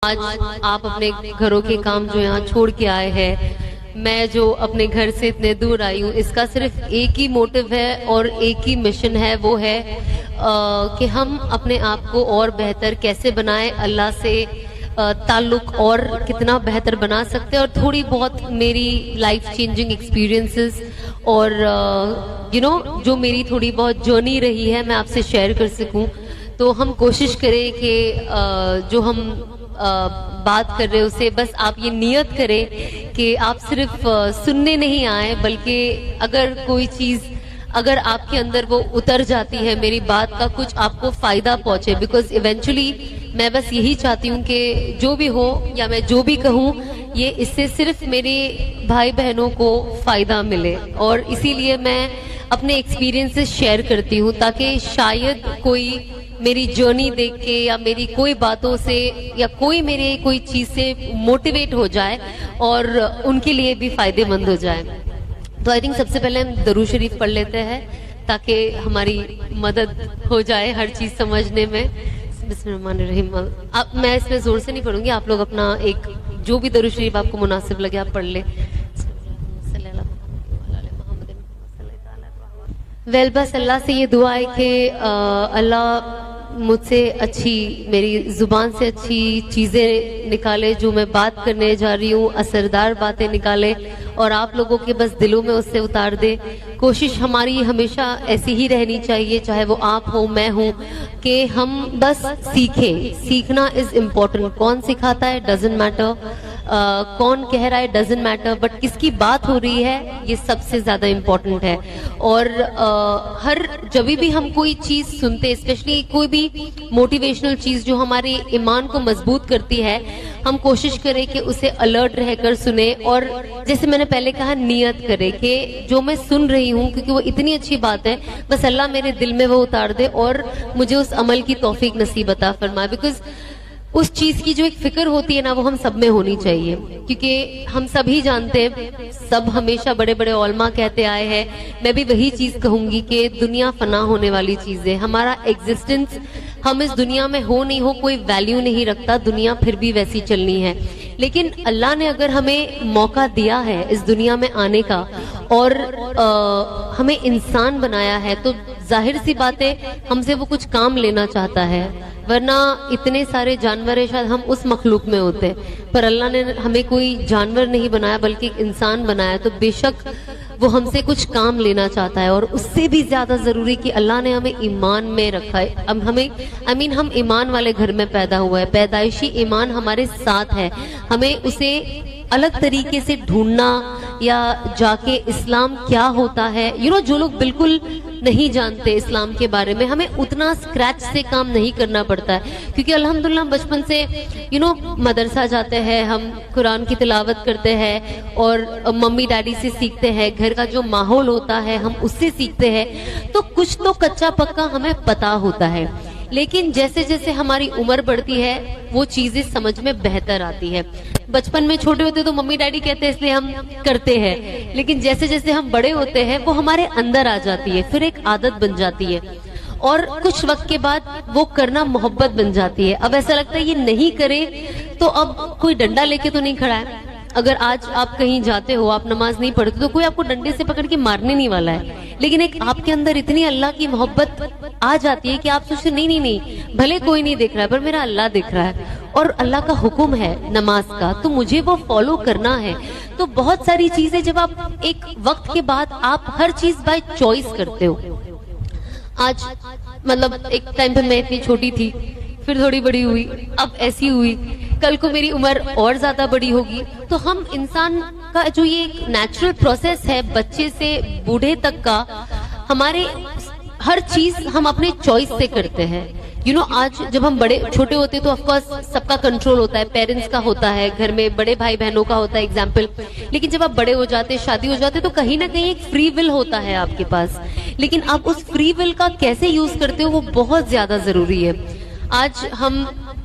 آج آپ اپنے گھروں کے کام جو یہاں چھوڑ کے آئے ہیں، میں جو اپنے گھر سے اتنے دور آئی ہوں، اس کا صرف ایک ہی موٹو ہے اور ایک ہی مشن ہے، وہ ہے کہ ہم اپنے آپ کو اور بہتر کیسے بنائیں، اللہ سے تعلق اور کتنا بہتر بنا سکتے ہیں، اور تھوڑی بہت میری لائف چینجنگ ایکسپیرینسز اور جو میری تھوڑی بہت جرنی رہی ہے میں آپ سے شیئر کر سکوں۔ تو ہم کوشش کریں کہ جو ہم بات کر رہے اسے بس آپ یہ نیت کریں کہ آپ صرف سننے نہیں آئے، بلکہ اگر آپ کے اندر وہ اتر جاتی ہے میری بات کا کچھ آپ کو فائدہ پہنچے، بیکاز ایونچولی میں بس یہی چاہتی ہوں کہ جو بھی ہو یا میں جو بھی کہوں یہ اس سے صرف میرے بھائی بہنوں کو فائدہ ملے، اور اسی لیے میں اپنے ایکسپیرینسز شیئر کرتی ہوں تاکہ شاید کوئی میری جرنی دیکھ کے یا میری کوئی باتوں سے یا کوئی چیز سے موٹیویٹ ہو جائے اور ان کے لیے بھی فائدے مند ہو جائے۔ تو آئی تھنک سب سے پہلے ہم درود شریف پڑھ لیتے ہیں تاکہ ہماری مدد ہو جائے ہر چیز سمجھنے میں۔ بسم اللہ الرحمن الرحیم۔ میں اس میں زور سے نہیں پڑھوں گی، آپ لوگ اپنا ایک جو بھی درود شریف آپ کو مناسب لگے آپ پڑھ لیں۔ بس اللہ سے یہ دعا ہے کہ اللہ مجھ سے اچھی، میری زبان سے اچھی چیزیں نکالے، جو میں بات کرنے جا رہی ہوں اثردار باتیں نکالے اور آپ لوگوں کے بس دلوں میں اس سے اتار دے۔ کوشش ہماری ہمیشہ ایسی ہی رہنی چاہیے، چاہے وہ آپ ہوں میں ہوں، کہ ہم بس سیکھیں۔ سیکھنا از امپورٹنٹ، کون سکھاتا ہے ڈزنٹ میٹر، کون کہہ رہا ہے ڈزنٹ میٹر، بٹ کس کی بات ہو رہی ہے یہ سب سے زیادہ امپورٹنٹ ہے۔ اور جب بھی ہم کوئی چیز سنتے، اسپیشلی کوئی بھی موٹیویشنل چیز جو ہمارے ایمان کو مضبوط کرتی ہے، ہم کوشش کریں کہ اسے الرٹ رہ کر سنیں، اور جیسے میں نے پہلے کہا نیت کرے کہ جو میں سن رہی ہوں کیونکہ وہ اتنی اچھی بات ہے، بس اللہ میرے دل میں وہ اتار دے اور مجھے اس عمل کی توفیق نصیب عطا فرمائے، بیکاز اس چیز کی جو ایک فکر ہوتی ہے نا وہ ہم سب میں ہونی چاہیے، کیونکہ ہم سب ہی جانتے ہیں، سب ہمیشہ بڑے بڑے علماء کہتے آئے ہیں، میں بھی وہی چیز کہوں گی کہ دنیا فنا ہونے والی چیز ہے، ہمارا ایگزسٹنس، ہم اس دنیا میں ہو نہیں ہو کوئی ویلیو نہیں رکھتا، دنیا پھر بھی ویسی چلنی ہے، لیکن اللہ نے اگر ہمیں موقع دیا ہے اس دنیا میں آنے کا اور ہمیں انسان بنایا ہے تو ظاہر سی بات ہے ہم سے وہ کچھ کام لینا چاہتا ہے، ورنہ اتنے سارے جانور ہیں شاید ہم اس مخلوق میں ہوتے، پر اللہ نے ہمیں کوئی جانور نہیں بنایا بلکہ ایک انسان بنایا، تو بے شک وہ ہم سے کچھ کام لینا چاہتا ہے، اور اس سے بھی زیادہ ضروری کہ اللہ نے ہمیں ایمان میں رکھا ہے، ہم ایمان والے گھر میں پیدا ہوا ہے، پیدائشی ایمان ہمارے ساتھ ہے، ہمیں اسے الگ طریقے سے ڈھونڈنا یا جا کے اسلام کیا ہوتا ہے، جو لوگ بالکل نہیں جانتے اسلام کے بارے میں، ہمیں اتنا سکریچ سے کام نہیں کرنا پڑتا ہے، کیونکہ الحمدللہ ہم بچپن سے مدرسہ جاتے ہیں، ہم قرآن کی تلاوت کرتے ہیں اور ممی ڈیڈی سے سیکھتے ہیں، گھر کا جو ماحول ہوتا ہے ہم اس سے سیکھتے ہیں، تو کچھ تو کچا پکا ہمیں پتا ہوتا ہے، لیکن جیسے جیسے ہماری عمر بڑھتی ہے وہ چیزیں سمجھ میں بہتر آتی ہے۔ بچپن میں چھوٹے ہوتے تو ممی ڈیڈی کہتے ہیں اس لیے ہم کرتے ہیں، لیکن جیسے جیسے ہم بڑے ہوتے ہیں وہ ہمارے اندر آ جاتی ہے، پھر ایک عادت بن جاتی ہے، اور کچھ وقت کے بعد وہ کرنا محبت بن جاتی ہے، اب ایسا لگتا ہے یہ نہیں کرے تو اب کوئی ڈنڈا لے کے تو نہیں کھڑا ہے، اگر آج آپ کہیں جاتے ہو آپ نماز نہیں پڑھتے تو کوئی آپ کو ڈنڈے سے پکڑ کے مارنے نہیں والا ہے، لیکن ایک آپ کے اندر اتنی اللہ کی محبت آ جاتی ہے کہ آپ سوچتے نہیں بھلے کوئی نہیں دیکھ رہا ہے پر میرا اللہ دیکھ رہا ہے، اور اللہ کا حکم ہے نماز کا تو مجھے وہ فالو کرنا ہے۔ تو بہت ساری چیزیں جب آپ ایک وقت کے بعد آپ ہر چیز بائی چوائس کرتے ہو، آج ایک ٹائم پہ میں اتنی چھوٹی تھی، پھر تھوڑی بڑی ہوئی، اب ایسی ہوئی، کل کو میری عمر اور زیادہ بڑی ہوگی، تو ہم انسان کا جو یہ ایک نیچرل پروسیس ہے بچے سے بوڑھے تک کا، ہمارے ہر چیز ہم اپنے چوائس سے کرتے ہیں۔ آج جب ہم چھوٹے ہوتے تو آف کورس سب کا کنٹرول ہوتا ہے، پیرنٹس کا ہوتا ہے، گھر میں بڑے بھائی بہنوں کا ہوتا ہے ایگزامپل، لیکن جب آپ بڑے ہو جاتے، شادی ہو جاتے تو کہیں نہ کہیں ایک فری ول ہوتا ہے آپ کے پاس، لیکن آپ اس فری ول کا کیسے یوز کرتے ہو وہ بہت زیادہ ضروری ہے۔ آج ہم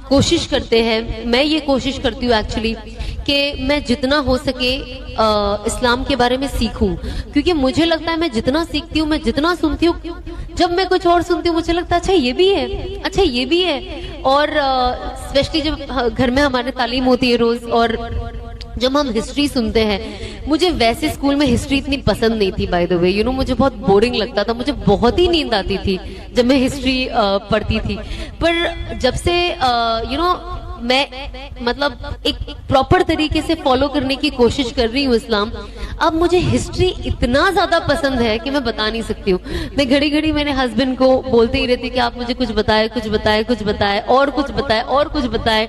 کوشش کرتے ہیں، میں یہ کوشش کرتی ہوں ایکچولی کہ میں جتنا ہو سکے اسلام کے بارے میں سیکھوں، کیونکہ مجھے لگتا ہے میں جتنا سیکھتی ہوں، میں جتنا سنتی ہوں، جب میں کچھ اور سنتی ہوں مجھے لگتا ہے اچھا یہ بھی ہے، اچھا یہ بھی ہے، اور اسپیشلی جب گھر میں ہمارے تعلیم ہوتی ہے روز اور جب ہم ہسٹری سنتے ہیں, مجھے ویسے اسکول میں ہسٹری اتنی پسند نہیں تھی بائی دا وے, مجھے بہت بورنگ لگتا تھا, مجھے بہت ہی نیند آتی تھی جب میں ہسٹری پڑھتی تھی. پر جب سے میں مطلب ایک پراپر طریقے سے فالو کرنے کی کوشش کر رہی ہوں اسلام, اب مجھے ہسٹری اتنا زیادہ پسند ہے کہ میں بتا نہیں سکتی ہوں. میں گھڑی گھڑی میرے ہسبینڈ کو بولتے ہی رہتی کہ آپ مجھے کچھ بتائے, کچھ بتائے, کچھ بتائے, اور کچھ بتائے, اور کچھ بتائے,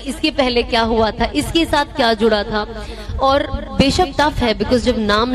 اس کے پہلے کیا ہوا تھا, اس کے ساتھ کیا جڑا تھا. اور بے شک ٹف ہے, بیکاز جب نام